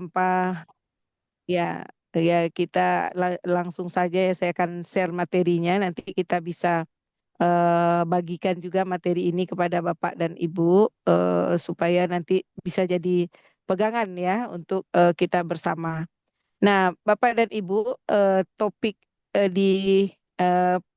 tanpa ya ya kita langsung saja ya saya akan share materinya, nanti kita bisa bagikan juga materi ini kepada Bapak dan Ibu supaya nanti bisa jadi pegangan ya untuk kita bersama. Nah, Bapak dan Ibu, topik di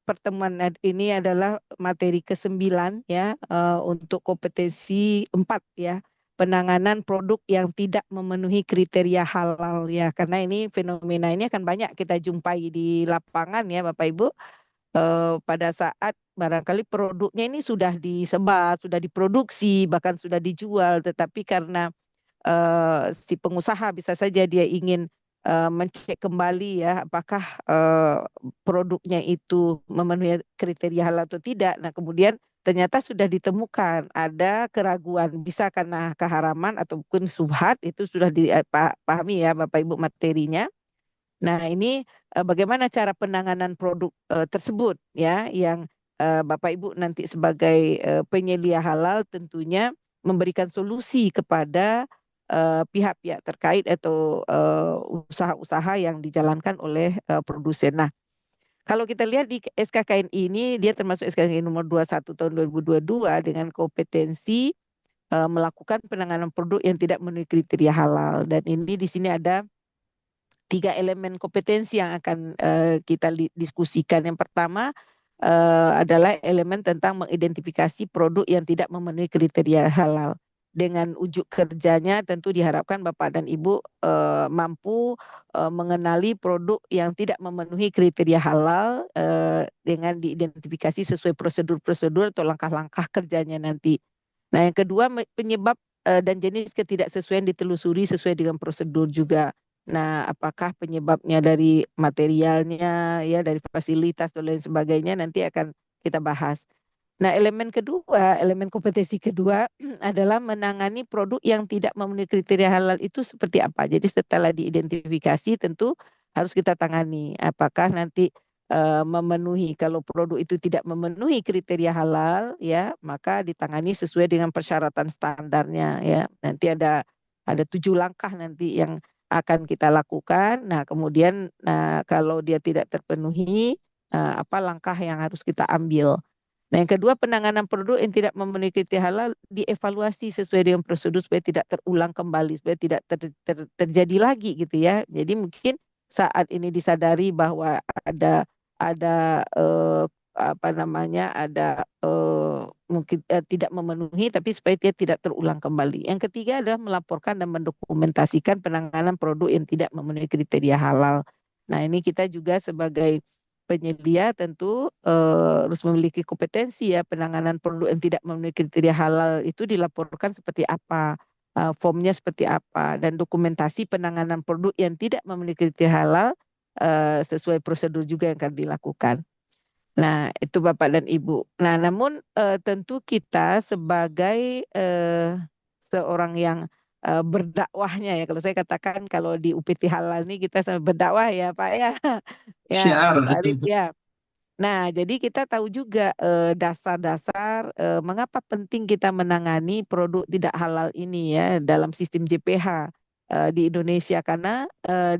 pertemuan ini adalah materi ke-9 ya, untuk kompetensi 4 ya, penanganan produk yang tidak memenuhi kriteria halal ya, karena ini fenomena ini akan banyak kita jumpai di lapangan ya Bapak Ibu, pada saat barangkali produknya ini sudah disebar, sudah diproduksi, bahkan sudah dijual, tetapi karena si pengusaha bisa saja dia ingin mencek kembali ya apakah produknya itu memenuhi kriteria halal atau tidak. Nah, kemudian ternyata sudah ditemukan ada keraguan bisa karena keharaman ataupun subhat, itu sudah dipahami ya Bapak Ibu materinya. Nah, ini bagaimana cara penanganan produk tersebut ya yang Bapak Ibu nanti sebagai penyedia halal tentunya memberikan solusi kepada pihak-pihak terkait atau usaha-usaha yang dijalankan oleh produsen. Nah, kalau kita lihat di SKKNI ini dia termasuk SKKNI nomor 21 tahun 2022 dengan kompetensi melakukan penanganan produk yang tidak memenuhi kriteria halal, dan ini di sini ada 3 elemen kompetensi yang akan kita diskusikan. Yang pertama adalah elemen tentang mengidentifikasi produk yang tidak memenuhi kriteria halal. Dengan ujuk kerjanya tentu diharapkan Bapak dan Ibu mampu mengenali produk yang tidak memenuhi kriteria halal dengan diidentifikasi sesuai prosedur-prosedur atau langkah-langkah kerjanya nanti. Nah, yang kedua penyebab dan jenis ketidaksesuaian ditelusuri sesuai dengan prosedur juga. Nah, apakah penyebabnya dari materialnya, ya dari fasilitas dan lain sebagainya nanti akan kita bahas. Nah, elemen kompetensi kedua adalah menangani produk yang tidak memenuhi kriteria halal itu seperti apa. Jadi setelah diidentifikasi tentu harus kita tangani. Apakah nanti memenuhi, kalau produk itu tidak memenuhi kriteria halal, ya maka ditangani sesuai dengan persyaratan standarnya. Ya, nanti ada 7 langkah nanti yang akan kita lakukan. Nah, kemudian kalau dia tidak terpenuhi, apa langkah yang harus kita ambil. Nah, yang kedua, penanganan produk yang tidak memenuhi kriteria halal dievaluasi sesuai dengan prosedur supaya tidak terulang kembali, supaya tidak terjadi lagi gitu ya. Jadi mungkin saat ini disadari bahwa ada apa namanya, ada mungkin tidak memenuhi, tapi supaya dia tidak terulang kembali. Yang ketiga adalah melaporkan dan mendokumentasikan penanganan produk yang tidak memenuhi kriteria halal. Nah, ini kita juga sebagai penyedia tentu harus memiliki kompetensi ya, penanganan produk yang tidak memenuhi kriteria halal itu dilaporkan seperti apa, formnya seperti apa, dan dokumentasi penanganan produk yang tidak memenuhi kriteria halal sesuai prosedur juga yang akan dilakukan. Nah, itu Bapak dan Ibu. Nah, namun tentu kita sebagai seorang yang berdakwahnya ya, kalau saya katakan kalau di UPT Halal ini kita sama berdakwah ya Pak ya. Ya, Syiar. Pak Arif ya. Nah, jadi kita tahu juga dasar-dasar mengapa penting kita menangani produk tidak halal ini ya dalam sistem JPH di Indonesia, karena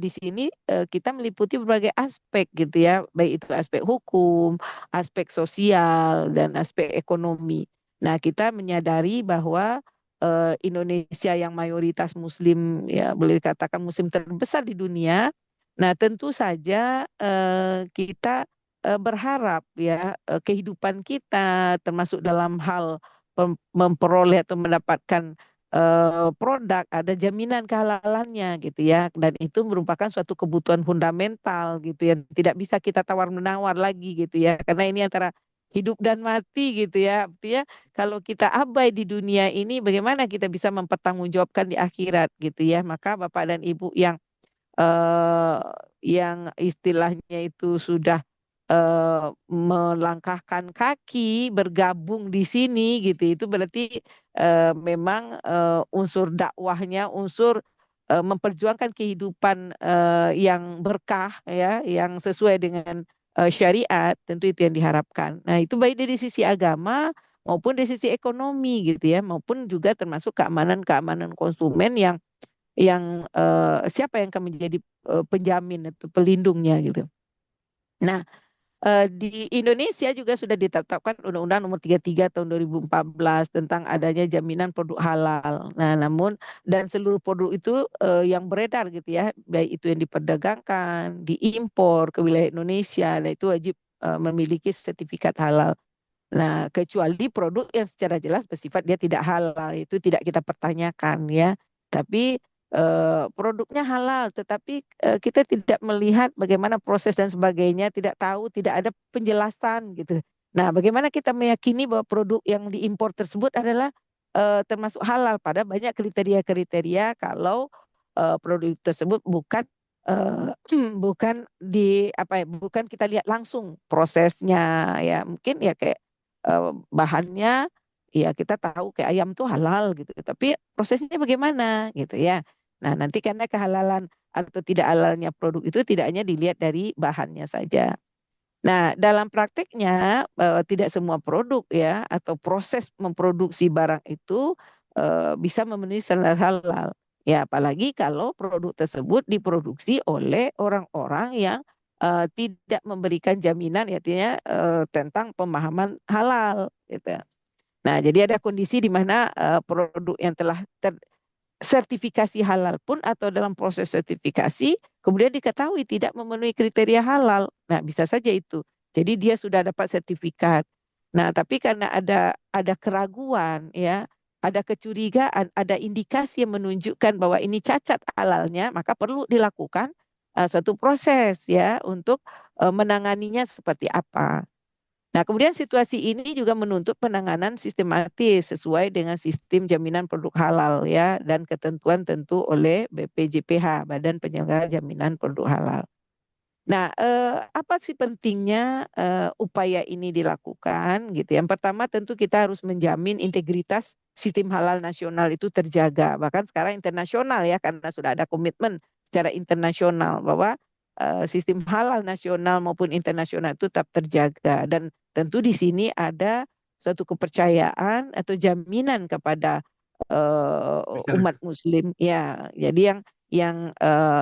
di sini kita meliputi berbagai aspek gitu ya, baik itu aspek hukum, aspek sosial dan aspek ekonomi. Nah, kita menyadari bahwa Indonesia yang mayoritas Muslim ya, boleh dikatakan Muslim terbesar di dunia. Nah, tentu saja kita berharap ya kehidupan kita termasuk dalam hal memperoleh atau mendapatkan produk ada jaminan kehalalannya gitu ya, dan itu merupakan suatu kebutuhan fundamental gitu yang tidak bisa kita tawar-menawar lagi gitu ya, karena ini antara hidup dan mati gitu ya. Artinya kalau kita abai di dunia ini bagaimana kita bisa mempertanggungjawabkan di akhirat gitu ya. Maka Bapak dan Ibu eh, yang istilahnya itu sudah melangkahkan kaki bergabung di sini gitu, itu berarti memang unsur dakwahnya, unsur memperjuangkan kehidupan yang berkah ya, yang sesuai dengan syariat, tentu itu yang diharapkan. Nah, itu baik dari sisi agama maupun dari sisi ekonomi gitu ya, maupun juga termasuk keamanan konsumen siapa yang akan menjadi penjamin atau pelindungnya gitu. Nah, di Indonesia juga sudah ditetapkan Undang-Undang Nomor 33 Tahun 2014 tentang adanya jaminan produk halal. Nah, namun dan seluruh produk itu yang beredar gitu ya, baik itu yang diperdagangkan, diimpor ke wilayah Indonesia, nah itu wajib memiliki sertifikat halal. Nah, kecuali produk yang secara jelas bersifat dia tidak halal, itu tidak kita pertanyakan ya. Tapi produknya halal, tetapi kita tidak melihat bagaimana proses dan sebagainya, tidak tahu, tidak ada penjelasan gitu. Nah, bagaimana kita meyakini bahwa produk yang diimpor tersebut adalah termasuk halal? Pada banyak kriteria-kriteria kalau produk tersebut bukan bukan bukan kita lihat langsung prosesnya ya, mungkin ya kayak bahannya ya kita tahu kayak ayam tuh halal gitu, tapi prosesnya bagaimana gitu ya. Nah, nanti karena kehalalan atau tidak halalnya produk itu tidak hanya dilihat dari bahannya saja. Nah, dalam prakteknya tidak semua produk ya atau proses memproduksi barang itu bisa memenuhi standar halal. Ya, apalagi kalau produk tersebut diproduksi oleh orang-orang yang tidak memberikan jaminan, artinya tentang pemahaman halal gitu. Nah, jadi ada kondisi di mana produk yang telah sertifikasi halal pun atau dalam proses sertifikasi kemudian diketahui tidak memenuhi kriteria halal. Nah, bisa saja itu. Jadi dia sudah dapat sertifikat. Nah, tapi karena ada keraguan ya, ada kecurigaan, ada indikasi yang menunjukkan bahwa ini cacat halalnya, maka perlu dilakukan suatu proses ya untuk menanganinya seperti apa. Nah, kemudian situasi ini juga menuntut penanganan sistematis sesuai dengan sistem jaminan produk halal ya dan ketentuan tentu oleh BPJPH, Badan Penyelenggara Jaminan Produk Halal. Nah, apa sih pentingnya upaya ini dilakukan gitu. Yang pertama tentu kita harus menjamin integritas sistem halal nasional itu terjaga. Bahkan sekarang internasional ya karena sudah ada komitmen secara internasional bahwa sistem halal nasional maupun internasional itu tetap terjaga dan tentu di sini ada suatu kepercayaan atau jaminan kepada umat Masyarakat. muslim ya. Jadi yang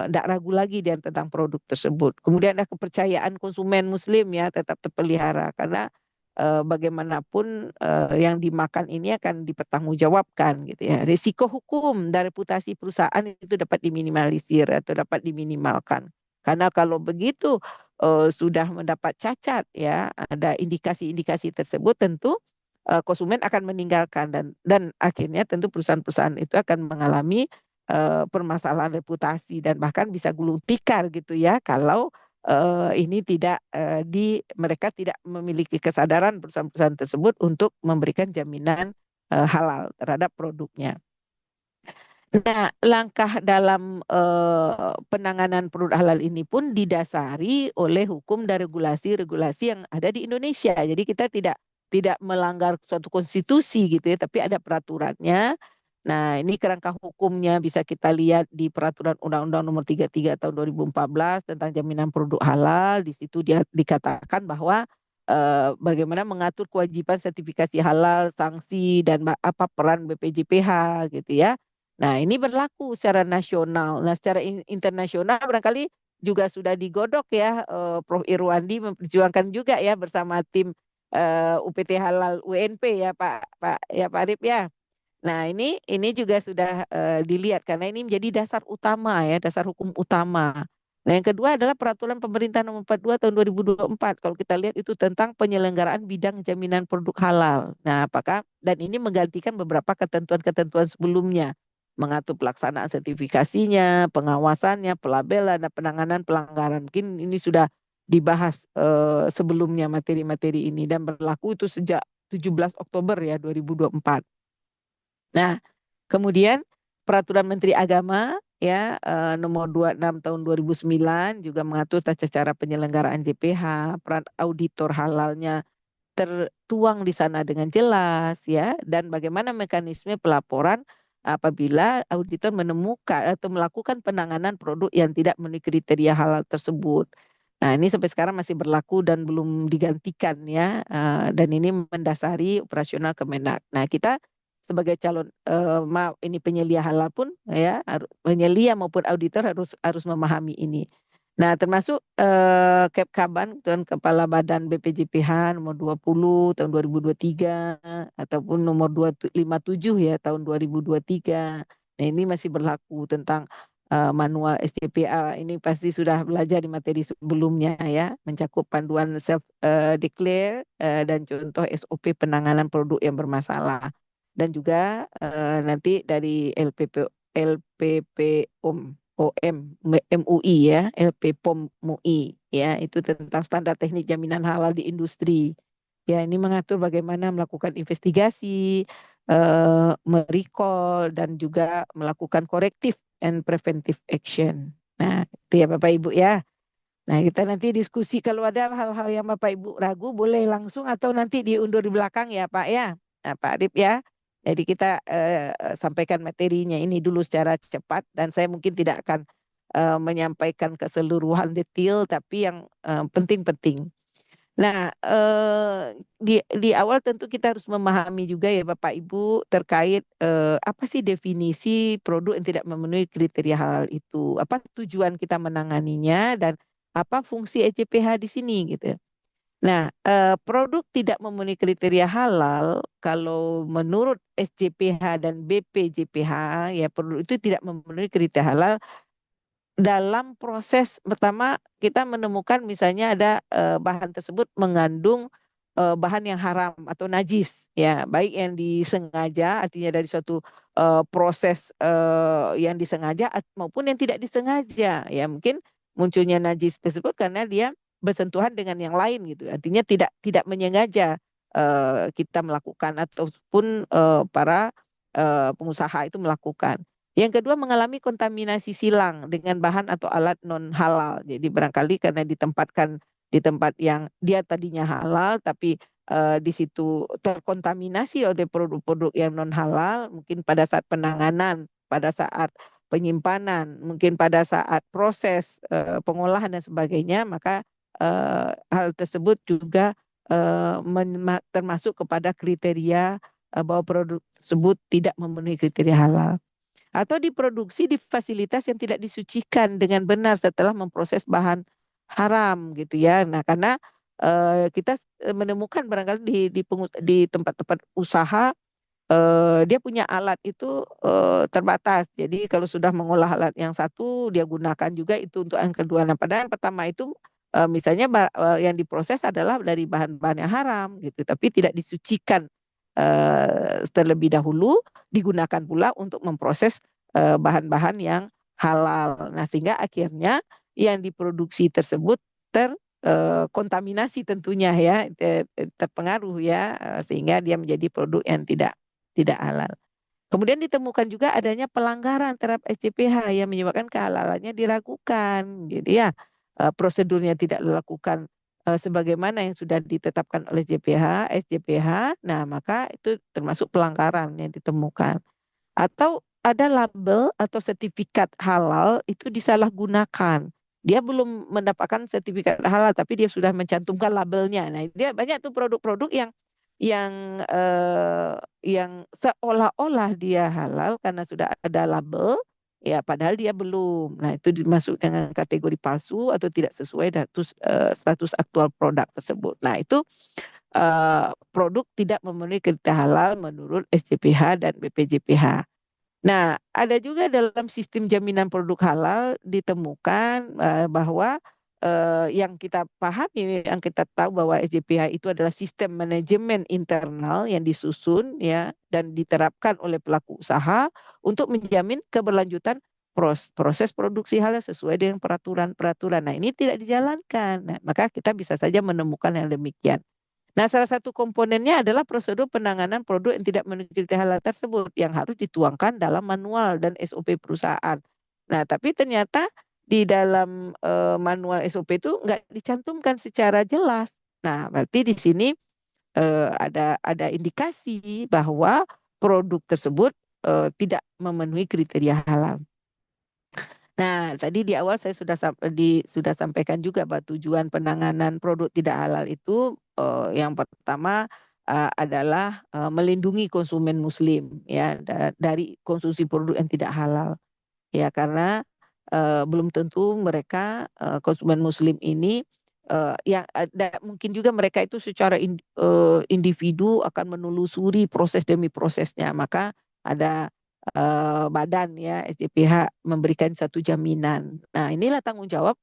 tidak ragu lagi dia tentang produk tersebut. Kemudian ada kepercayaan konsumen muslim ya tetap terpelihara karena bagaimanapun yang dimakan ini akan dipertanggungjawabkan gitu ya. Risiko hukum dan reputasi perusahaan itu dapat diminimalisir atau dapat diminimalkan. Karena kalau begitu sudah mendapat cacat ya, ada indikasi-indikasi tersebut tentu konsumen akan meninggalkan dan akhirnya tentu perusahaan-perusahaan itu akan mengalami permasalahan reputasi dan bahkan bisa gulung tikar gitu ya kalau ini tidak mereka tidak memiliki kesadaran perusahaan-perusahaan tersebut untuk memberikan jaminan halal terhadap produknya. Nah, langkah dalam penanganan produk halal ini pun didasari oleh hukum dan regulasi-regulasi yang ada di Indonesia. Jadi kita tidak melanggar suatu konstitusi gitu ya, tapi ada peraturannya. Nah, ini kerangka hukumnya bisa kita lihat di Peraturan Undang-Undang Nomor 33 Tahun 2014 tentang jaminan produk halal. Di situ dia dikatakan bahwa bagaimana mengatur kewajiban sertifikasi halal, sanksi dan apa peran BPJPH gitu ya. Nah, ini berlaku secara nasional. Nah, secara internasional barangkali juga sudah digodok ya, Prof. Irwandi memperjuangkan juga ya bersama tim UPT Halal UNP ya Pak Arif ya. Nah, ini juga sudah dilihat karena ini menjadi dasar utama ya, dasar hukum utama. Nah, yang kedua adalah Peraturan Pemerintah Nomor 42 Tahun 2024. Kalau kita lihat itu tentang penyelenggaraan bidang jaminan produk halal. Nah, apakah dan ini menggantikan beberapa ketentuan-ketentuan sebelumnya, mengatur pelaksanaan sertifikasinya, pengawasannya, pelabelan dan penanganan pelanggaran. Mungkin ini sudah dibahas sebelumnya materi-materi ini dan berlaku itu sejak 17 Oktober ya 2024. Nah, kemudian Peraturan Menteri Agama ya nomor 26 tahun 2009 juga mengatur tata cara penyelenggaraan JPH, peran auditor halalnya tertuang di sana dengan jelas ya dan bagaimana mekanisme pelaporan apabila auditor menemukan atau melakukan penanganan produk yang tidak memenuhi kriteria halal tersebut. Nah, ini sampai sekarang masih berlaku dan belum digantikan ya dan ini mendasari operasional Kemenak. Nah, kita sebagai calon ini penyelia halal pun ya penyelia maupun auditor harus memahami ini. Nah, termasuk Kep Kaban Tuan Kepala Badan BPJPH nomor 20 tahun 2023 ataupun nomor 257 ya tahun 2023. Nah, ini masih berlaku tentang manual SCPA. Ini pasti sudah belajar di materi sebelumnya ya, mencakup panduan self declare dan contoh SOP penanganan produk yang bermasalah. Dan juga nanti dari LPPOM MUI ya, LPPOM MUI ya, itu tentang standar teknik jaminan halal di industri. Ya, ini mengatur bagaimana melakukan investigasi, merecall dan juga melakukan corrective and preventive action. Nah, itu ya Bapak Ibu ya. Nah, kita nanti diskusi kalau ada hal-hal yang Bapak Ibu ragu boleh langsung atau nanti diundur di belakang ya Pak ya. Nah, Pak Arif ya. Jadi kita sampaikan materinya ini dulu secara cepat dan saya mungkin tidak akan menyampaikan keseluruhan detail tapi yang penting-penting. Nah, di awal tentu kita harus memahami juga ya Bapak Ibu terkait apa sih definisi produk yang tidak memenuhi kriteria halal itu, apa tujuan kita menanganinya dan apa fungsi ECPH di sini gitu. Nah, produk tidak memenuhi kriteria halal kalau menurut SJPH dan BPJPH ya produk itu tidak memenuhi kriteria halal dalam proses pertama kita menemukan misalnya ada bahan tersebut mengandung bahan yang haram atau najis ya baik yang disengaja artinya dari suatu proses yang disengaja maupun yang tidak disengaja ya mungkin munculnya najis tersebut karena dia bersentuhan dengan yang lain gitu artinya tidak menyengaja kita melakukan ataupun para pengusaha itu melakukan. Yang kedua mengalami kontaminasi silang dengan bahan atau alat non halal. Jadi barangkali karena ditempatkan di tempat yang dia tadinya halal tapi di situ terkontaminasi oleh produk-produk yang non halal, mungkin pada saat penanganan, pada saat penyimpanan, mungkin pada saat proses pengolahan dan sebagainya, maka hal tersebut juga termasuk kepada kriteria bahwa produk tersebut tidak memenuhi kriteria halal atau diproduksi di fasilitas yang tidak disucikan dengan benar setelah memproses bahan haram gitu ya. Nah, karena kita menemukan barangkali di tempat-tempat usaha dia punya alat itu terbatas. Jadi kalau sudah mengolah alat yang satu, dia gunakan juga itu untuk yang kedua. Nah, padahal yang pertama itu misalnya yang diproses adalah dari bahan-bahan yang haram gitu, tapi tidak disucikan terlebih dahulu, digunakan pula untuk memproses bahan-bahan yang halal. Nah, sehingga akhirnya yang diproduksi tersebut terkontaminasi tentunya ya, terpengaruh ya, sehingga dia menjadi produk yang tidak halal. Kemudian ditemukan juga adanya pelanggaran terhadap SCPH yang menyebabkan kehalalannya diragukan. Jadi ya prosedurnya tidak dilakukan sebagaimana yang sudah ditetapkan oleh SJPH, nah maka itu termasuk pelanggaran yang ditemukan. Atau ada label atau sertifikat halal itu disalahgunakan. Dia belum mendapatkan sertifikat halal tapi dia sudah mencantumkan labelnya. Nah, dia banyak tuh produk-produk yang seolah-olah dia halal karena sudah ada label ya padahal dia belum. Nah, itu dimasuk dengan kategori palsu atau tidak sesuai status aktual produk tersebut. Nah, itu produk tidak memenuhi kriteria halal menurut SJPH dan BPJPH. Nah, ada juga dalam sistem jaminan produk halal ditemukan bahwa yang kita pahami, yang kita tahu bahwa SJPH itu adalah sistem manajemen internal yang disusun ya dan diterapkan oleh pelaku usaha untuk menjamin keberlanjutan proses produksi halal sesuai dengan peraturan-peraturan. Nah, ini tidak dijalankan. Nah, maka kita bisa saja menemukan yang demikian. Nah, salah satu komponennya adalah prosedur penanganan produk yang tidak mengikuti halal tersebut yang harus dituangkan dalam manual dan SOP perusahaan. Nah, tapi ternyata di dalam manual SOP itu nggak dicantumkan secara jelas. Nah, berarti di sini ada indikasi bahwa produk tersebut tidak memenuhi kriteria halal. Nah, tadi di awal saya sudah sampaikan juga bahwa tujuan penanganan produk tidak halal itu yang pertama adalah melindungi konsumen Muslim ya dari konsumsi produk yang tidak halal ya karena belum tentu mereka konsumen Muslim ini yang ada mungkin juga mereka itu secara individu akan menelusuri proses demi prosesnya maka ada badan ya SJPH memberikan satu jaminan. Nah inilah tanggung jawab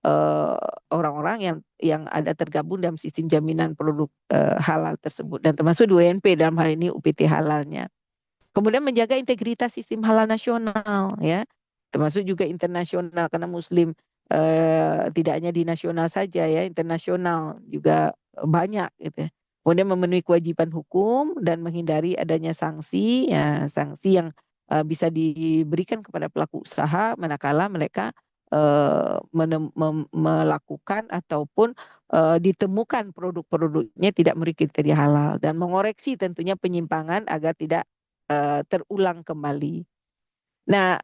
eh, orang-orang yang ada tergabung dalam sistem jaminan produk halal tersebut dan termasuk di UNP dalam hal ini UPT halalnya. Kemudian menjaga integritas sistem halal nasional ya, termasuk juga internasional karena Muslim tidak hanya di nasional saja ya, internasional juga banyak gitu. Kemudian memenuhi kewajiban hukum dan menghindari adanya sanksi ya, sanksi yang bisa diberikan kepada pelaku usaha manakala mereka melakukan ataupun ditemukan produk-produknya tidak memiliki kriteria halal dan mengoreksi tentunya penyimpangan agar tidak terulang kembali. Nah,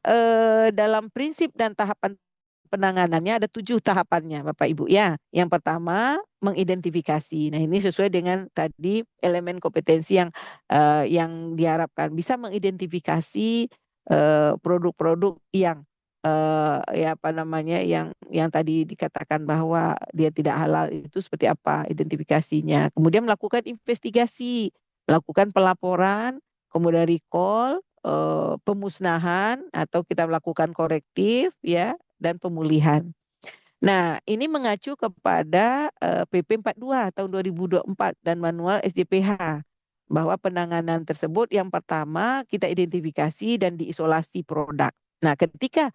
dalam prinsip dan tahapan penanganannya ada 7 tahapannya, Bapak Ibu ya. Yang pertama mengidentifikasi. Nah, ini sesuai dengan tadi elemen kompetensi yang diharapkan bisa mengidentifikasi produk-produk yang ya apa namanya yang tadi dikatakan bahwa dia tidak halal itu seperti apa identifikasinya. Kemudian melakukan investigasi, melakukan pelaporan, kemudian recall, pemusnahan atau kita melakukan korektif ya dan pemulihan. Nah, ini mengacu kepada PP 42 tahun 2024 dan manual SJPH bahwa penanganan tersebut yang pertama kita identifikasi dan diisolasi produk. Nah, ketika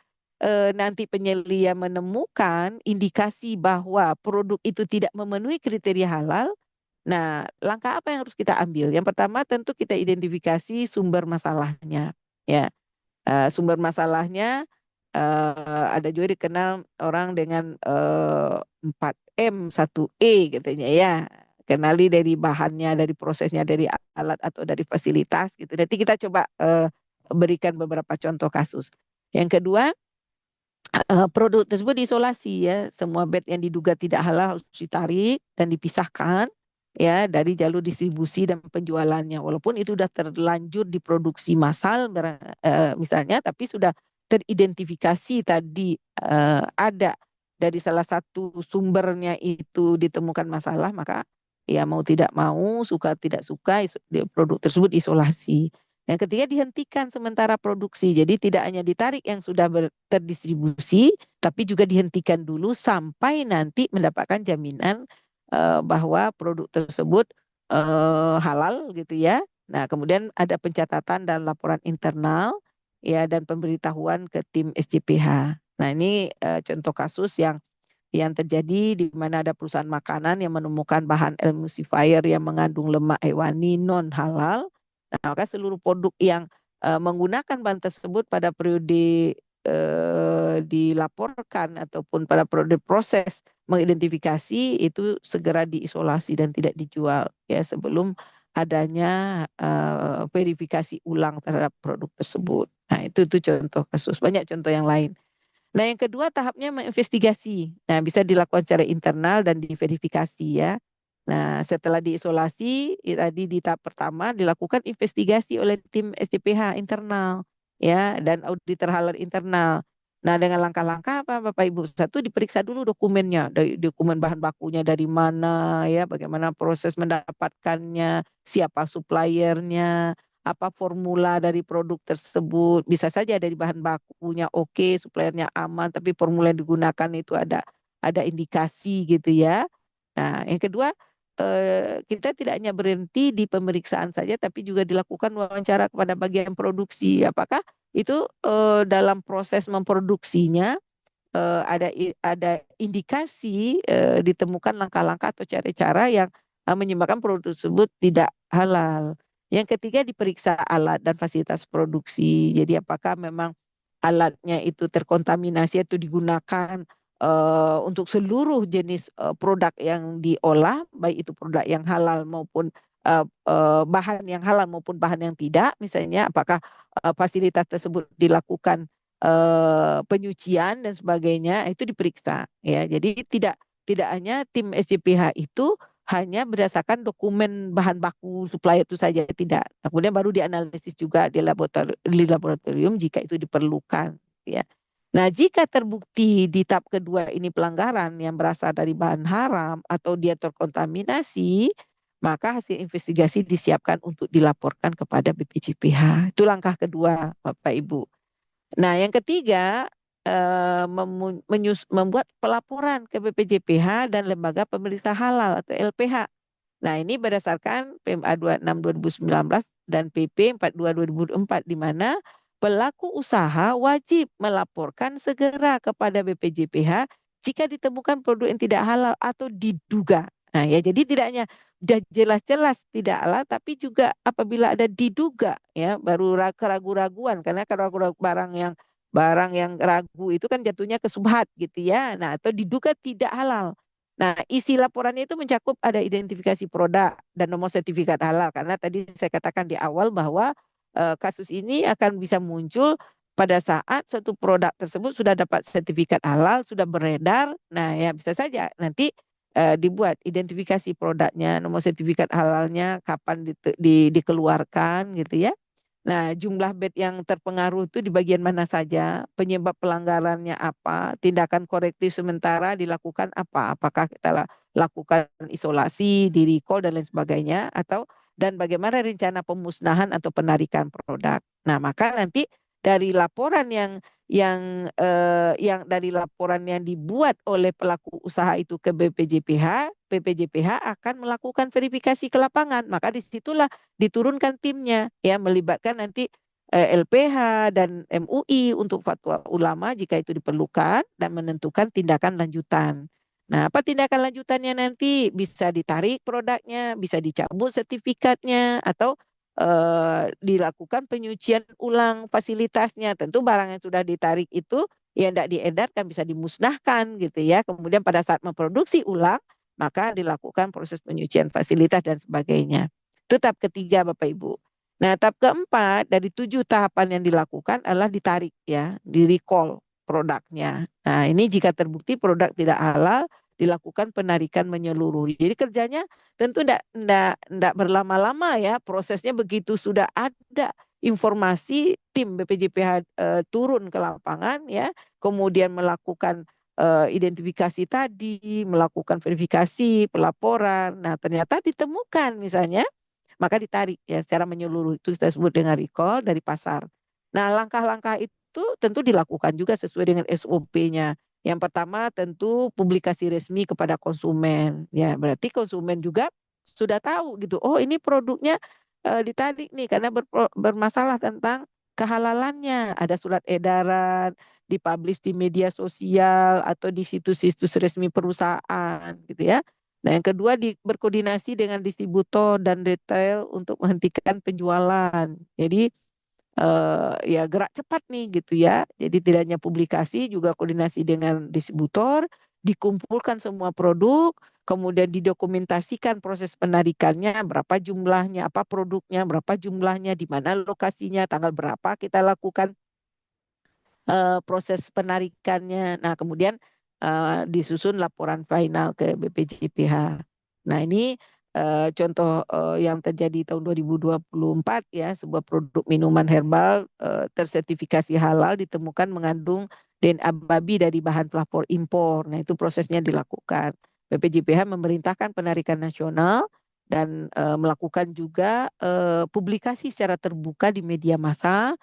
nanti penyelia menemukan indikasi bahwa produk itu tidak memenuhi kriteria halal, nah, langkah apa yang harus kita ambil? Yang pertama tentu kita identifikasi sumber masalahnya. Ya, sumber masalahnya ada juga dikenal orang dengan 4M 1E katanya ya. Kenali dari bahannya, dari prosesnya, dari alat atau dari fasilitas gitu. Nanti kita coba berikan beberapa contoh kasus. Yang kedua, produk tersebut diisolasi ya, semua bed yang diduga tidak halal harus ditarik dan dipisahkan ya dari jalur distribusi dan penjualannya. Walaupun itu sudah terlanjur diproduksi massal misalnya, tapi sudah teridentifikasi tadi ada dari salah satu sumbernya itu ditemukan masalah, maka ya mau tidak mau, suka tidak suka, produk tersebut isolasi. Yang ketiga dihentikan sementara produksi. Jadi tidak hanya ditarik yang sudah terdistribusi, tapi juga dihentikan dulu sampai nanti mendapatkan jaminan bahwa produk tersebut halal gitu ya. Nah, kemudian ada pencatatan dan laporan internal ya dan pemberitahuan ke tim SJPH. Nah, ini contoh kasus yang terjadi di mana ada perusahaan makanan yang menemukan bahan emulsifier yang mengandung lemak hewani non halal. Nah, maka seluruh produk yang menggunakan bahan tersebut pada periode dilaporkan ataupun pada periode proses mengidentifikasi itu segera diisolasi dan tidak dijual ya sebelum adanya verifikasi ulang terhadap produk tersebut. Nah, itu contoh kasus. Banyak contoh yang lain. Nah, yang kedua tahapnya menginvestigasi. Nah, bisa dilakukan secara internal dan diverifikasi ya. Nah, setelah diisolasi, tadi di tahap pertama dilakukan investigasi oleh tim SJPH internal ya dan auditor halal internal. Nah, dengan langkah-langkah apa Bapak Ibu? Satu diperiksa dulu dokumennya, dari dokumen bahan bakunya dari mana ya, bagaimana proses mendapatkannya, siapa suppliernya, apa formula dari produk tersebut. Bisa saja dari bahan bakunya oke, suppliernya aman, tapi formula yang digunakan itu ada indikasi gitu ya. Nah, yang kedua, kita tidak hanya berhenti di pemeriksaan saja, tapi juga dilakukan wawancara kepada bagian produksi. Apakah itu dalam proses memproduksinya ada indikasi ditemukan langkah-langkah atau cara-cara yang menyebabkan produk tersebut tidak halal. Yang ketiga diperiksa alat dan fasilitas produksi. Jadi apakah memang alatnya itu terkontaminasi atau digunakan untuk seluruh jenis produk yang diolah, baik itu produk yang halal maupun bahan yang halal maupun bahan yang tidak, misalnya apakah fasilitas tersebut dilakukan penyucian dan sebagainya itu diperiksa ya. Jadi tidak hanya tim SJPH itu hanya berdasarkan dokumen bahan baku supplier itu saja, tidak. Nah, kemudian baru dianalisis juga di laboratorium jika itu diperlukan, ya. Nah, jika terbukti di tahap kedua ini pelanggaran yang berasal dari bahan haram atau dia terkontaminasi, maka hasil investigasi disiapkan untuk dilaporkan kepada BPJPH. Itu langkah kedua, Bapak Ibu. Nah, yang ketiga, membuat pelaporan ke BPJPH dan Lembaga Pemeriksa Halal atau LPH. Nah, ini berdasarkan PMA 26 2019 dan PP 42 2004, di mana pelaku usaha wajib melaporkan segera kepada BPJPH jika ditemukan produk yang tidak halal atau diduga. Nah, ya, jadi tidak hanya sudah jelas-jelas tidak halal, tapi juga apabila ada diduga, ya, baru keraguan-raguan, karena kalau barang yang ragu itu kan jatuhnya ke subhat gitu ya. Nah, atau diduga tidak halal. Nah, isi laporannya itu mencakup ada identifikasi produk dan nomor sertifikat halal, karena tadi saya katakan di awal bahwa kasus ini akan bisa muncul pada saat suatu produk tersebut sudah dapat sertifikat halal, sudah beredar. Nah, ya bisa saja nanti dibuat identifikasi produknya, nomor sertifikat halalnya, kapan dikeluarkan gitu ya. Nah, jumlah bed yang terpengaruh itu di bagian mana saja, penyebab pelanggarannya apa, tindakan korektif sementara dilakukan apa, apakah kita lakukan isolasi, di recall dan lain sebagainya, dan bagaimana rencana pemusnahan atau penarikan produk. Nah, maka nanti dari laporan yang dari laporan yang dibuat oleh pelaku usaha itu ke BPJPH, BPJPH akan melakukan verifikasi ke lapangan. Maka disitulah diturunkan timnya, ya, melibatkan nanti LPH dan MUI untuk fatwa ulama jika itu diperlukan dan menentukan tindakan lanjutan. Nah, apa tindakan lanjutannya nanti? Bisa ditarik produknya, bisa dicabut sertifikatnya, atau dilakukan penyucian ulang fasilitasnya. Tentu barang yang sudah ditarik itu yang tidak diedarkan bisa dimusnahkan gitu ya. Kemudian pada saat memproduksi ulang, maka dilakukan proses penyucian fasilitas dan sebagainya. Itu tahap ketiga, Bapak Ibu. Nah, tahap keempat dari 7 tahapan yang dilakukan adalah ditarik, ya, di recall produknya. Nah, ini jika terbukti produk tidak halal, dilakukan penarikan menyeluruh. Jadi kerjanya tentu tidak berlama-lama, ya, prosesnya begitu sudah ada informasi, tim BPJPH turun ke lapangan, ya, kemudian melakukan identifikasi tadi, melakukan verifikasi, pelaporan. Nah, ternyata ditemukan misalnya, maka ditarik, ya, secara menyeluruh, itu kita sebut dengan recall dari pasar. Nah, langkah-langkah itu tentu dilakukan juga sesuai dengan SOP-nya. Yang pertama tentu publikasi resmi kepada konsumen, ya, berarti konsumen juga sudah tahu gitu. Oh, ini produknya ditarik nih karena bermasalah tentang kehalalannya. Ada surat edaran, dipublish di media sosial atau di situs-situs resmi perusahaan gitu ya. Nah, yang kedua berkoordinasi dengan distributor dan retail untuk menghentikan penjualan. Jadi ya gerak cepat nih gitu ya. Jadi tidak hanya publikasi, juga koordinasi dengan distributor, dikumpulkan semua produk, kemudian didokumentasikan proses penarikannya, berapa jumlahnya, apa produknya, berapa jumlahnya, di mana lokasinya, tanggal berapa kita lakukan proses penarikannya. Nah, kemudian disusun laporan final ke BPJPH. Nah, ini contoh yang terjadi tahun 2024, ya, sebuah produk minuman herbal tersertifikasi halal ditemukan mengandung DNA babi dari bahan pelapor impor. Nah, itu prosesnya dilakukan. BPJPH memerintahkan penarikan nasional dan melakukan juga publikasi secara terbuka di media massa,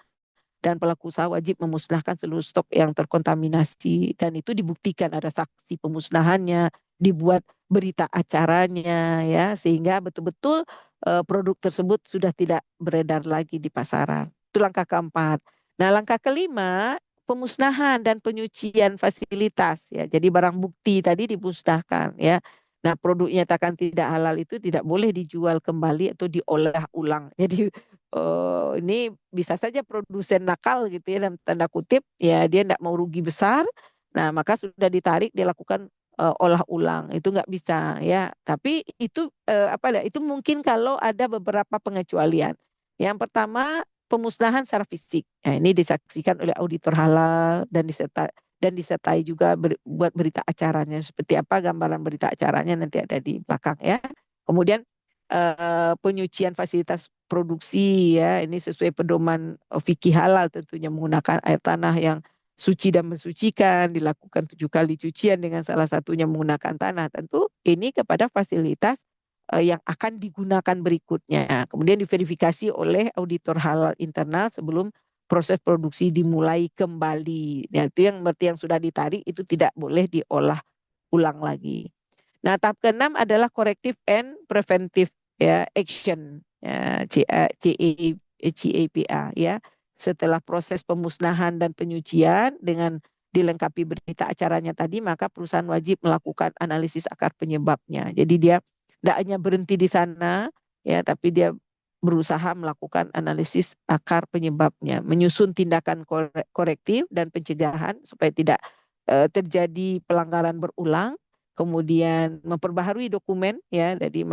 dan pelaku usaha wajib memusnahkan seluruh stok yang terkontaminasi, dan itu dibuktikan ada saksi pemusnahannya, dibuat berita acaranya, ya, sehingga betul-betul produk tersebut sudah tidak beredar lagi di pasaran. Itu langkah keempat. Nah, langkah kelima, pemusnahan dan penyucian fasilitas, ya. Jadi barang bukti tadi dimusnahkan, ya. Nah, produk nyatakan tidak halal itu tidak boleh dijual kembali atau diolah ulang. Jadi ini bisa saja produsen nakal gitu ya, dalam tanda kutip, ya, dia tidak mau rugi besar. Nah, maka sudah ditarik, dilakukan olah ulang, itu nggak bisa, ya. Tapi itu itu mungkin kalau ada beberapa pengecualian. Yang pertama, pemusnahan secara fisik. Nah, ini disaksikan oleh auditor halal dan dan disertai juga buat berita acaranya. Seperti apa gambaran berita acaranya nanti ada di belakang ya. Kemudian penyucian fasilitas produksi ya, ini sesuai pedoman fikih halal tentunya, menggunakan air tanah yang suci dan mensucikan, dilakukan 7 kali cucian dengan salah satunya menggunakan tanah. Tentu ini kepada fasilitas yang akan digunakan berikutnya. Kemudian diverifikasi oleh auditor halal internal sebelum proses produksi dimulai kembali. Nah, itu yang berarti yang sudah ditarik itu tidak boleh diolah ulang lagi. Nah, tahap keenam adalah corrective and preventive ya action ya, CAPA ya. Setelah proses pemusnahan dan penyucian dengan dilengkapi berita acaranya tadi, maka perusahaan wajib melakukan analisis akar penyebabnya. Jadi dia tidak hanya berhenti di sana ya, tapi dia berusaha melakukan analisis akar penyebabnya, menyusun tindakan korektif dan pencegahan supaya tidak terjadi pelanggaran berulang, kemudian memperbaharui dokumen ya dari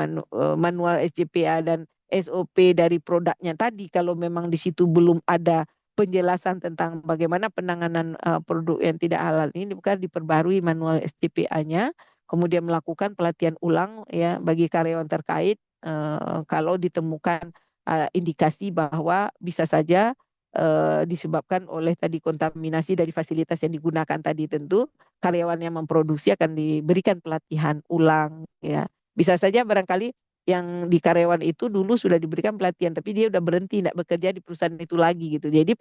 manual SJPA dan SOP dari produknya tadi kalau memang di situ belum ada penjelasan tentang bagaimana penanganan produk yang tidak halal ini, bukan diperbarui manual SJPA-nya, kemudian melakukan pelatihan ulang ya bagi karyawan terkait kalau ditemukan indikasi bahwa bisa saja disebabkan oleh tadi kontaminasi dari fasilitas yang digunakan tadi. Tentu karyawan yang memproduksi akan diberikan pelatihan ulang ya. Bisa saja barangkali yang di karyawan itu dulu sudah diberikan pelatihan tapi dia udah berhenti tidak bekerja di perusahaan itu lagi gitu. Jadi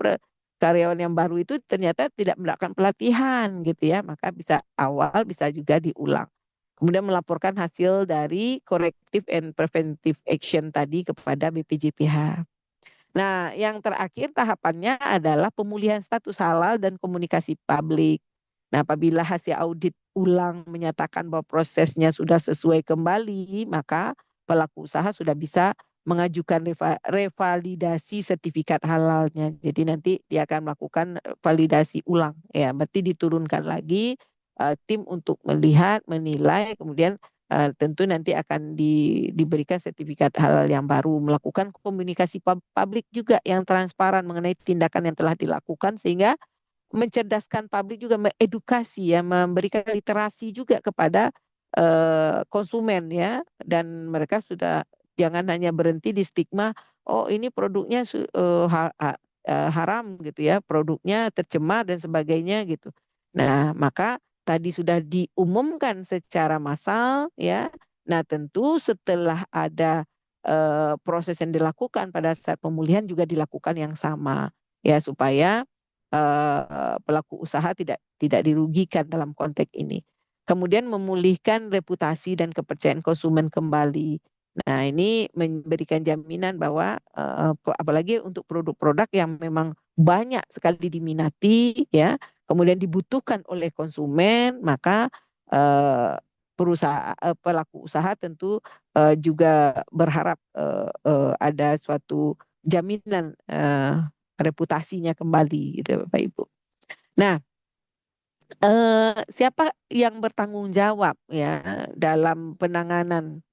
karyawan yang baru itu ternyata tidak mendapatkan pelatihan gitu ya, maka bisa awal bisa juga diulang. Kemudian melaporkan hasil dari corrective and preventive action tadi kepada BPJPH. Nah, yang terakhir tahapannya adalah pemulihan status halal dan komunikasi publik. Nah, apabila hasil audit ulang menyatakan bahwa prosesnya sudah sesuai kembali, maka pelaku usaha sudah bisa mengajukan revalidasi sertifikat halalnya. Jadi nanti dia akan melakukan validasi ulang. Ya, berarti diturunkan lagi tim untuk melihat, menilai, kemudian tentu nanti akan diberikan sertifikat halal yang baru, melakukan komunikasi publik juga yang transparan mengenai tindakan yang telah dilakukan sehingga mencerdaskan publik juga, mengedukasi ya, memberikan literasi juga kepada konsumen ya, dan mereka sudah jangan hanya berhenti di stigma oh ini produknya haram gitu ya, produknya tercemar dan sebagainya gitu. Nah, maka tadi sudah diumumkan secara massal ya. Nah, tentu setelah ada proses yang dilakukan pada saat pemulihan juga dilakukan yang sama ya supaya pelaku usaha tidak dirugikan dalam konteks ini. Kemudian memulihkan reputasi dan kepercayaan konsumen kembali. Nah, ini memberikan jaminan bahwa apalagi untuk produk-produk yang memang banyak sekali diminati ya, kemudian dibutuhkan oleh konsumen, maka pelaku usaha tentu juga berharap ada suatu jaminan reputasinya kembali gitu Bapak Ibu. Nah, siapa yang bertanggung jawab ya dalam penanganan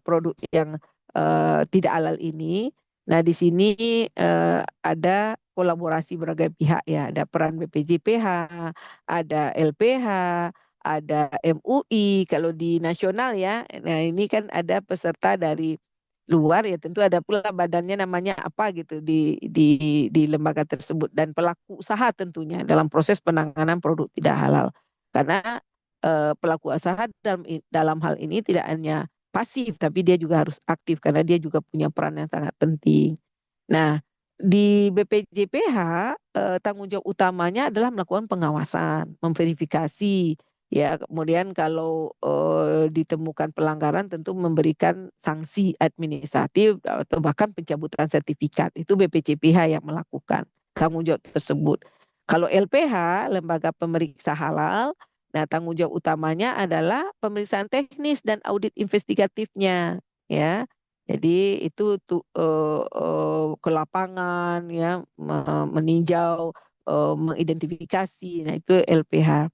produk yang tidak halal ini? Nah, di sini ada kolaborasi berbagai pihak ya, ada peran BPJPH, ada LPH, ada MUI kalau di nasional ya. Nah, ini kan ada peserta dari luar ya, tentu ada pula badannya namanya apa gitu di lembaga tersebut, dan pelaku usaha tentunya dalam proses penanganan produk tidak halal. Karena pelaku usaha dalam hal ini tidak hanya pasif tapi dia juga harus aktif karena dia juga punya peran yang sangat penting. Nah, di BPJPH tanggung jawab utamanya adalah melakukan pengawasan, memverifikasi. Ya, kemudian kalau ditemukan pelanggaran tentu memberikan sanksi administratif atau bahkan pencabutan sertifikat. Itu BPJPH yang melakukan tanggung jawab tersebut. Kalau LPH, Lembaga Pemeriksa Halal, nah tanggung jawab utamanya adalah pemeriksaan teknis dan audit investigatifnya, ya. Jadi itu ke lapangan, ya, meninjau, mengidentifikasi. Nah itu LPH.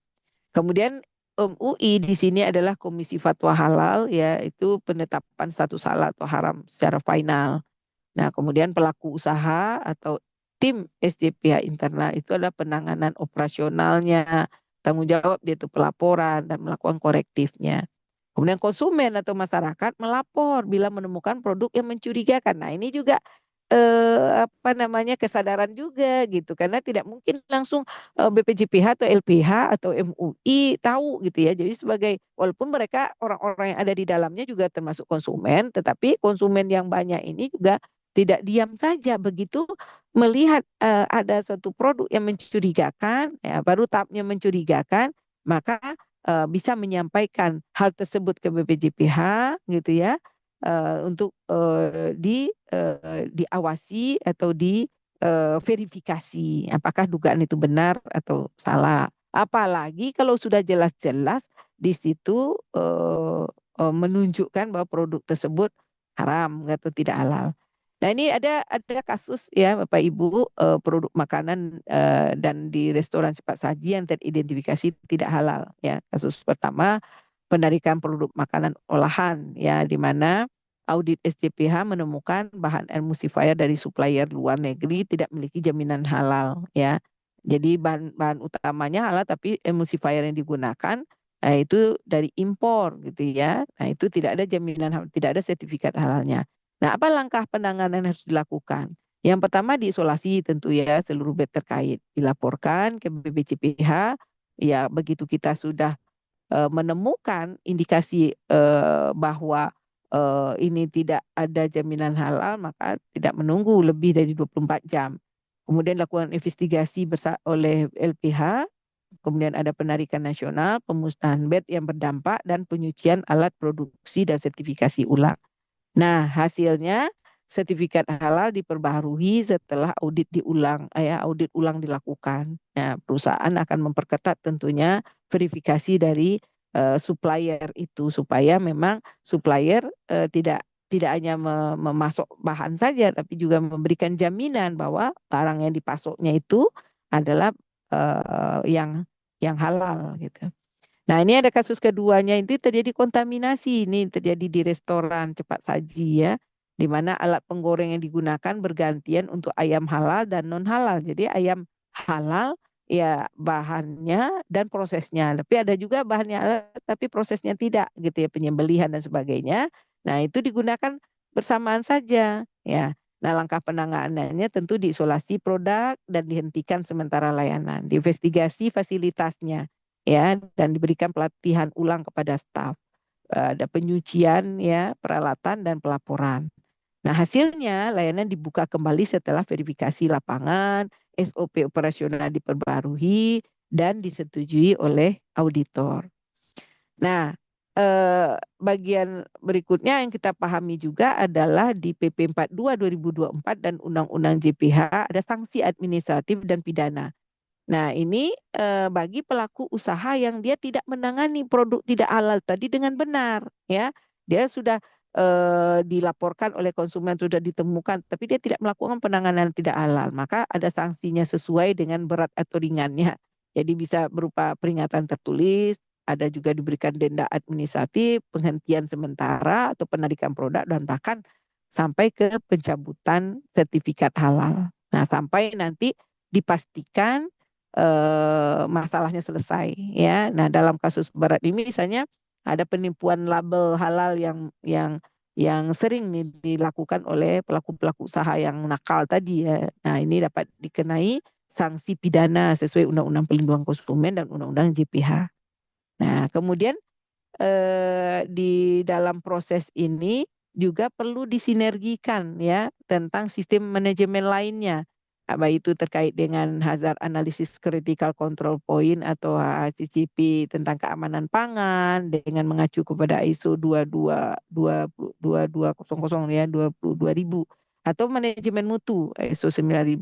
Kemudian UI di sini adalah Komisi Fatwa Halal, yaitu penetapan status halal atau haram secara final. Nah, kemudian pelaku usaha atau tim SJPH internal itu adalah penanganan operasionalnya, tanggung jawab dia itu pelaporan dan melakukan korektifnya. Kemudian konsumen atau masyarakat melapor bila menemukan produk yang mencurigakan. Nah, ini juga apa namanya kesadaran juga gitu karena tidak mungkin langsung BPJPH atau LPH atau MUI tahu gitu ya. Jadi sebagai walaupun mereka orang-orang yang ada di dalamnya juga termasuk konsumen, tetapi konsumen yang banyak ini juga tidak diam saja begitu melihat ada suatu produk yang mencurigakan, ya, baru tahapnya mencurigakan, maka bisa menyampaikan hal tersebut ke BPJPH gitu ya untuk diawasi atau diverifikasi apakah dugaan itu benar atau salah. Apalagi kalau sudah jelas-jelas di situ menunjukkan bahwa produk tersebut haram atau tidak halal. Nah ini ada kasus ya Bapak Ibu produk makanan dan di restoran cepat saji yang teridentifikasi tidak halal ya. Kasus pertama penarikan produk makanan olahan ya di mana audit SJPH menemukan bahan emulsifier dari supplier luar negeri tidak memiliki jaminan halal ya. Jadi bahan utamanya halal tapi emulsifier yang digunakan itu dari impor gitu ya. Nah, itu tidak ada jaminan tidak ada sertifikat halalnya. Nah, apa langkah penanganan yang harus dilakukan? Yang pertama diisolasi tentu ya seluruh bed terkait dilaporkan ke BPJPH ya begitu kita sudah menemukan indikasi bahwa ini tidak ada jaminan halal, maka tidak menunggu lebih dari 24 jam. Kemudian lakukan investigasi oleh LPH, kemudian ada penarikan nasional, pemusnahan bed yang berdampak, dan penyucian alat produksi dan sertifikasi ulang. Nah, hasilnya sertifikat halal diperbaharui setelah audit ulang dilakukan. Nah, perusahaan akan memperketat tentunya verifikasi dari supplier itu supaya memang supplier tidak hanya memasok bahan saja, tapi juga memberikan jaminan bahwa barang yang dipasoknya itu adalah yang halal gitu. Nah, ini ada kasus keduanya ini terjadi kontaminasi. Ini terjadi di restoran cepat saji ya, di mana alat penggoreng yang digunakan bergantian untuk ayam halal dan non halal. Jadi ayam halal ya bahannya dan prosesnya. Tapi ada juga bahannya halal tapi prosesnya tidak gitu ya, penyembelihan dan sebagainya. Nah, itu digunakan bersamaan saja ya. Nah, langkah penanganannya tentu diisolasi produk dan dihentikan sementara layanan, diinvestigasi fasilitasnya ya dan diberikan pelatihan ulang kepada staf. Ada penyucian ya, peralatan dan pelaporan. Nah, hasilnya layanan dibuka kembali setelah verifikasi lapangan, SOP operasional diperbarui dan disetujui oleh auditor. Nah, bagian berikutnya yang kita pahami juga adalah di PP 42 2024 dan Undang-Undang JPH ada sanksi administratif dan pidana. Nah, ini bagi pelaku usaha yang dia tidak menangani produk tidak halal tadi dengan benar, ya. Dia sudah dilaporkan oleh konsumen sudah ditemukan, tapi dia tidak melakukan penanganan tidak halal, maka ada sanksinya sesuai dengan berat atau ringannya. Jadi bisa berupa peringatan tertulis, ada juga diberikan denda administratif, penghentian sementara atau penarikan produk dan bahkan sampai ke pencabutan sertifikat halal. Nah, sampai nanti dipastikan masalahnya selesai ya. Nah, dalam kasus berat ini misalnya ada penipuan label halal yang sering nih dilakukan oleh pelaku-pelaku usaha yang nakal tadi ya. Nah, ini dapat dikenai sanksi pidana sesuai Undang-Undang Perlindungan Konsumen dan Undang-Undang JPH. Nah, kemudian di dalam proses ini juga perlu disinergikan ya tentang sistem manajemen lainnya. Apa itu terkait dengan hazard analysis critical control point atau HACCP tentang keamanan pangan dengan mengacu kepada ISO 2200 ya 22.000 atau manajemen mutu ISO 9001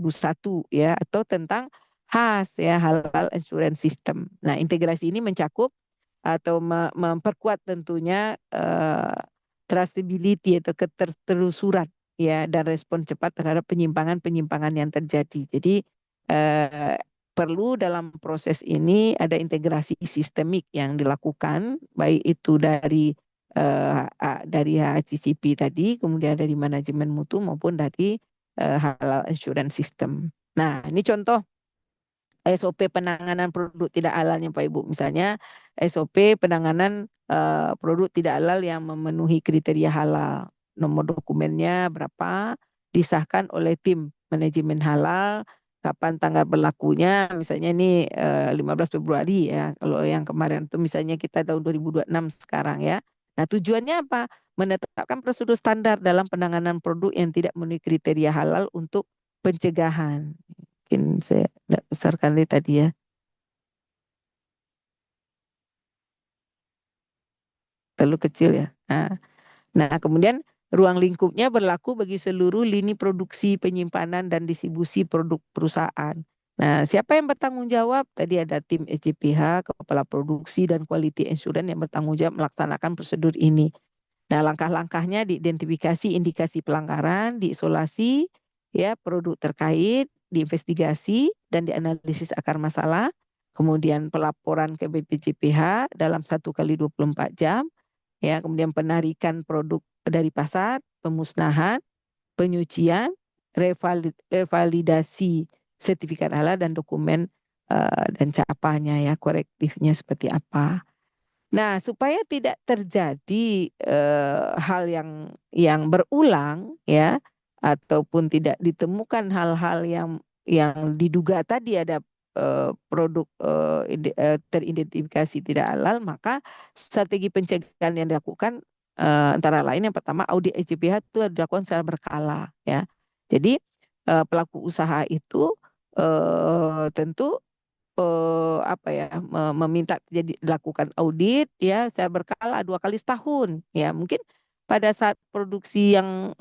ya atau tentang HAS ya halal assurance system. Nah, integrasi ini mencakup atau memperkuat tentunya trustability atau ketertelusuran ya dan respon cepat terhadap penyimpangan-penyimpangan yang terjadi. Jadi perlu dalam proses ini ada integrasi sistemik yang dilakukan baik itu dari HACCP tadi, kemudian dari manajemen mutu maupun dari halal assurance system. Nah, ini contoh SOP penanganan produk tidak halalnya Pak Ibu. Misalnya SOP penanganan produk tidak halal yang memenuhi kriteria halal. Nomor dokumennya berapa, disahkan oleh tim manajemen halal, kapan tanggal berlakunya, misalnya ini 15 Februari ya. Kalau yang kemarin itu misalnya kita tahun 2026 sekarang ya. Nah, tujuannya apa? Menetapkan prosedur standar dalam penanganan produk yang tidak memenuhi kriteria halal untuk pencegahan. Mungkin saya tidak besarkan tadi ya, terlalu kecil ya. Nah, kemudian ruang lingkupnya berlaku bagi seluruh lini produksi, penyimpanan, dan distribusi produk perusahaan. Nah, siapa yang bertanggung jawab? Tadi ada tim SJPH, kepala produksi dan quality assurance yang bertanggung jawab melaksanakan prosedur ini. Nah, langkah-langkahnya diidentifikasi indikasi pelanggaran, diisolasi ya produk terkait, diinvestigasi dan dianalisis akar masalah, kemudian pelaporan ke BPJPH dalam 1 kali 24 jam, ya, kemudian penarikan produk dari pasar, pemusnahan, penyucian, revalidasi sertifikat halal dan dokumen dan capanya ya korektifnya seperti apa. Nah, supaya tidak terjadi hal yang berulang ya ataupun tidak ditemukan hal-hal yang diduga tadi ada produk teridentifikasi tidak halal, maka strategi pencegahan yang dilakukan antara lain yang pertama audit SJPH itu dilakukan secara berkala ya. Jadi pelaku usaha itu tentu apa ya meminta jadi dilakukan audit ya secara berkala 2 kali setahun ya mungkin pada saat produksi yang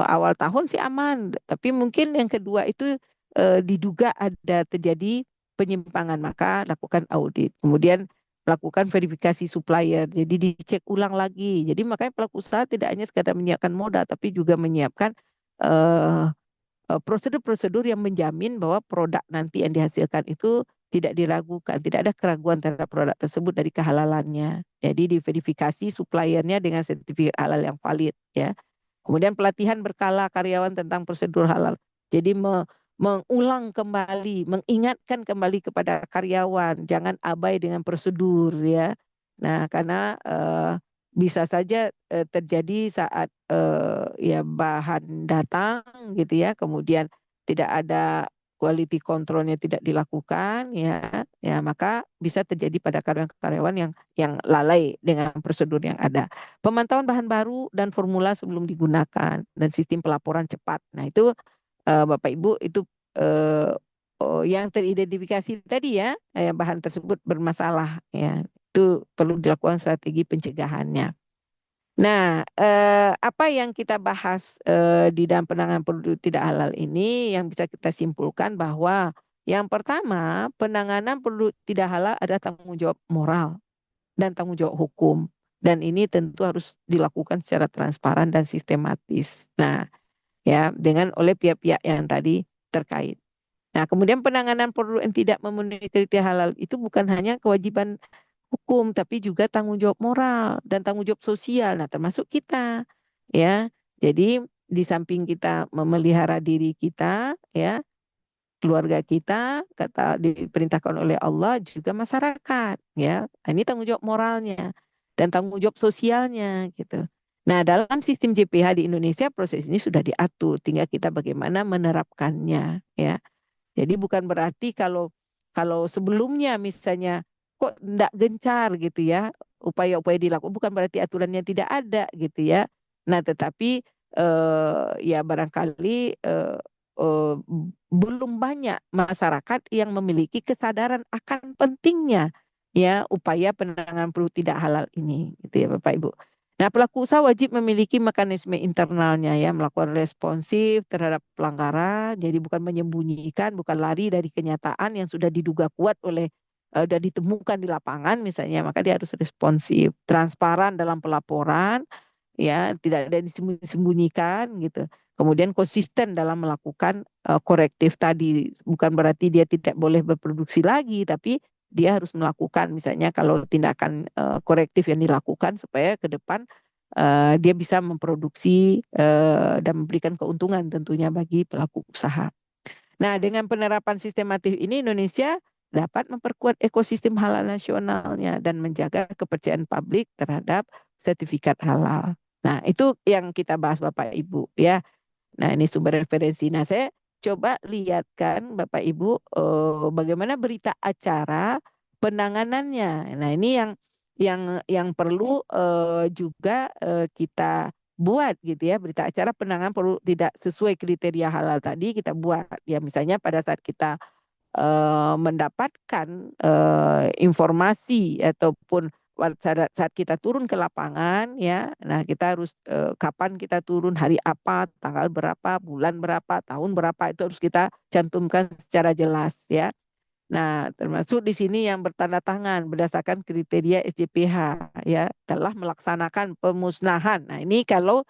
awal tahun sih aman tapi mungkin yang kedua itu diduga ada terjadi penyimpangan maka lakukan audit kemudian lakukan verifikasi supplier jadi dicek ulang lagi jadi makanya pelaku usaha tidak hanya sekadar menyiapkan modal tapi juga menyiapkan eh, prosedur-prosedur yang menjamin bahwa produk nanti yang dihasilkan itu tidak diragukan, tidak ada keraguan terhadap produk tersebut dari kehalalannya. Jadi diverifikasi suppliernya dengan sertifikat halal yang valid ya. Kemudian pelatihan berkala karyawan tentang prosedur halal. Jadi mengulang kembali, mengingatkan kembali kepada karyawan, jangan abai dengan prosedur ya. Nah, karena bisa saja terjadi saat ya bahan datang gitu ya, kemudian tidak ada quality controlnya tidak dilakukan ya, ya maka bisa terjadi pada karyawan-karyawan yang lalai dengan prosedur yang ada. Pemantauan bahan baru dan formula sebelum digunakan dan sistem pelaporan cepat. Nah, itu Bapak Ibu itu eh, yang teridentifikasi tadi ya, bahan tersebut bermasalah ya. Itu perlu dilakukan strategi pencegahannya. Nah, apa yang kita bahas di dalam penanganan produk tidak halal ini yang bisa kita simpulkan bahwa yang pertama, penanganan produk tidak halal ada tanggung jawab moral dan tanggung jawab hukum. Dan ini tentu harus dilakukan secara transparan dan sistematis. Nah, ya dengan oleh pihak-pihak yang tadi terkait. Nah, kemudian penanganan produk yang tidak memenuhi kriteria halal itu bukan hanya kewajiban hukum, tapi juga tanggung jawab moral dan tanggung jawab sosial. Nah, termasuk kita, ya. Jadi di samping kita memelihara diri kita, ya, keluarga kita, kata diperintahkan oleh Allah juga masyarakat, ya. Nah, ini tanggung jawab moralnya dan tanggung jawab sosialnya, gitu. Nah, dalam sistem JPH di Indonesia proses ini sudah diatur, tinggal kita bagaimana menerapkannya, ya. Jadi bukan berarti kalau kalau sebelumnya misalnya kok tidak gencar gitu ya upaya-upaya dilakukan bukan berarti aturannya tidak ada gitu ya. Nah, tetapi ya barangkali eh, belum banyak masyarakat yang memiliki kesadaran akan pentingnya ya upaya penanganan produk tidak halal ini gitu ya Bapak Ibu. Nah, pelaku usaha wajib memiliki mekanisme internalnya ya, melakukan responsif terhadap pelanggaran, jadi bukan menyembunyikan, bukan lari dari kenyataan yang sudah diduga kuat oleh sudah ditemukan di lapangan misalnya, maka dia harus responsif, transparan dalam pelaporan, ya, tidak ada disembunyikan gitu. Kemudian konsisten dalam melakukan korektif tadi, bukan berarti dia tidak boleh berproduksi lagi, tapi dia harus melakukan misalnya kalau tindakan korektif yang dilakukan supaya ke depan dia bisa memproduksi dan memberikan keuntungan tentunya bagi pelaku usaha. Nah, dengan penerapan sistematif ini Indonesia dapat memperkuat ekosistem halal nasionalnya dan menjaga kepercayaan publik terhadap sertifikat halal. Nah, itu yang kita bahas Bapak Ibu ya. Nah, ini sumber referensi. Nah, saya coba lihatkan Bapak Ibu bagaimana berita acara penanganannya. Nah, ini yang perlu juga kita buat gitu ya. Berita acara penanganan perlu tidak sesuai kriteria halal tadi kita buat. Ya, misalnya pada saat kita mendapatkan informasi ataupun saat kita turun ke lapangan ya, nah kita harus kapan kita turun, hari apa, tanggal berapa, bulan berapa, tahun berapa itu harus kita cantumkan secara jelas ya. Nah, termasuk di sini yang bertanda tangan berdasarkan kriteria SJPH ya telah melaksanakan pemusnahan. Nah, ini kalau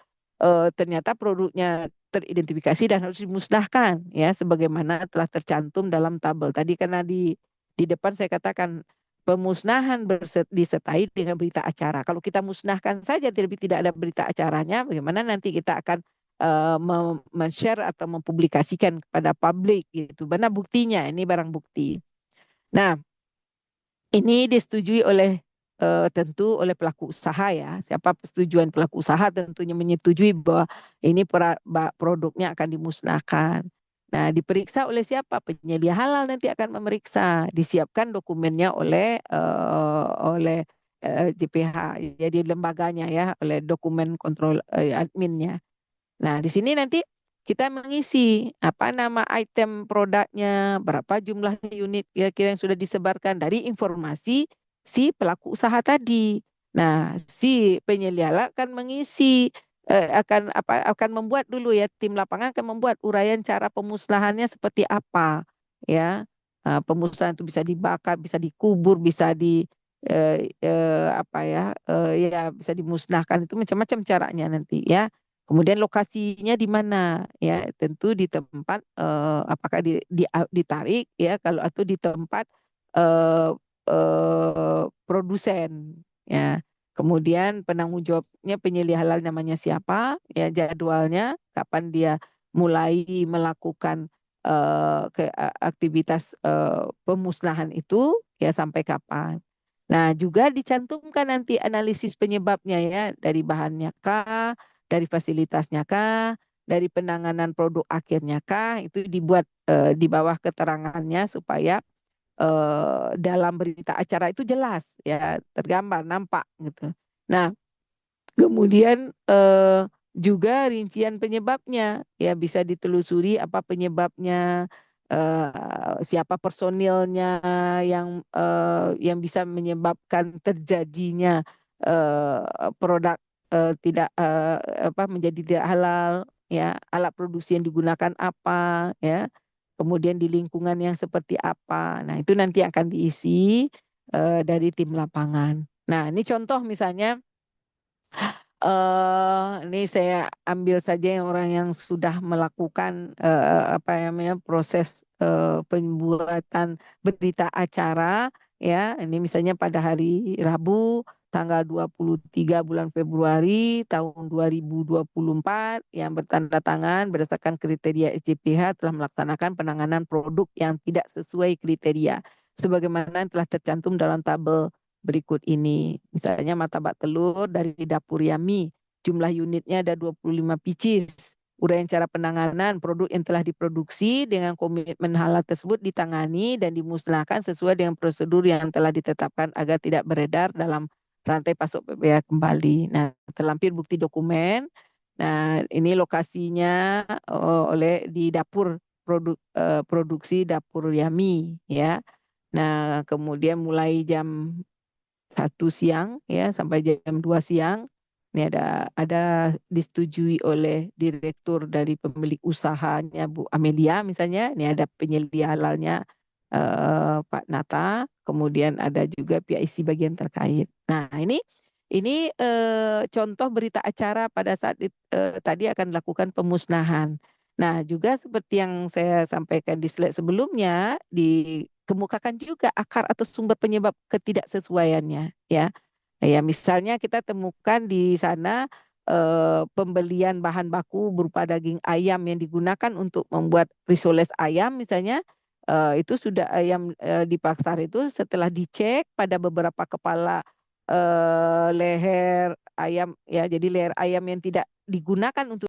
ternyata produknya teridentifikasi dan harus dimusnahkan ya sebagaimana telah tercantum dalam tabel. Tadi karena di depan saya katakan pemusnahan disertai dengan berita acara. Kalau kita musnahkan saja tidak ada berita acaranya, bagaimana nanti kita akan men-share atau mempublikasikan kepada publik gitu. Mana buktinya? Ini barang bukti. Nah, ini disetujui oleh tentu oleh pelaku usaha ya. Siapa persetujuan pelaku usaha tentunya menyetujui bahwa ini produknya akan dimusnahkan. Nah, diperiksa oleh siapa? Penyedia halal nanti akan memeriksa. Disiapkan dokumennya oleh JPH, jadi lembaganya ya, oleh dokumen kontrol adminnya. Nah, di sini nanti kita mengisi apa nama item produknya, berapa jumlah unit kira-kira yang sudah disebarkan dari informasi si pelaku usaha tadi. Nah, si penyelia akan mengisi akan membuat dulu ya tim lapangan akan membuat uraian cara pemusnahannya seperti apa ya. Pemusnahan itu bisa dibakar, bisa dikubur, bisa ya bisa dimusnahkan itu macam-macam caranya nanti ya. Kemudian lokasinya di mana ya tentu di tempat apakah ditarik ya kalau atau di tempat eh, produsen ya. Kemudian penanggung jawabnya penyelia halal namanya siapa ya jadwalnya kapan dia mulai melakukan aktivitas pemusnahan itu ya sampai kapan. Nah, juga dicantumkan nanti analisis penyebabnya ya dari bahannya kah, dari fasilitasnya kah, dari penanganan produk akhirnya kah, itu dibuat di bawah keterangannya supaya dalam berita acara itu jelas ya, tergambar, nampak gitu. Nah, kemudian juga rincian penyebabnya ya bisa ditelusuri apa penyebabnya, siapa personilnya yang bisa menyebabkan terjadinya produk tidak menjadi tidak halal ya, alat produksi yang digunakan apa ya, kemudian di lingkungan yang seperti apa. Nah, itu nanti akan diisi dari tim lapangan. Nah, ini contoh misalnya ini saya ambil saja yang orang yang sudah melakukan apa namanya proses pembuatan berita acara ya. Ini misalnya pada hari Rabu tanggal 23 bulan Februari tahun 2024 yang bertanda tangan berdasarkan kriteria SJPH telah melaksanakan penanganan produk yang tidak sesuai kriteria sebagaimana telah tercantum dalam tabel berikut ini. Misalnya martabak telur dari dapur Yami, jumlah unitnya ada 25 pieces. Uraian cara penanganan produk yang telah diproduksi dengan komitmen halal tersebut ditangani dan dimusnahkan sesuai dengan prosedur yang telah ditetapkan agar tidak beredar dalam rantai pasok PPK kembali. Nah, terlampir bukti dokumen. Nah, ini lokasinya oleh di dapur produksi dapur Yami ya. Nah, kemudian mulai jam 1 siang ya sampai jam 2 siang. Ini ada disetujui oleh direktur dari pemilik usahanya Bu Amelia misalnya. Ini ada penyelia halalnya Pak Nata, kemudian ada juga PIC bagian terkait. Nah, ini contoh berita acara pada saat tadi akan dilakukan pemusnahan. Nah, juga seperti yang saya sampaikan di slide sebelumnya, dikemukakan juga akar atau sumber penyebab ketidaksesuaiannya, ya. Ya, misalnya kita temukan di sana pembelian bahan baku berupa daging ayam yang digunakan untuk membuat risoles ayam misalnya, itu sudah ayam di pasar itu setelah dicek pada beberapa kepala leher ayam ya, jadi leher ayam yang tidak digunakan untuk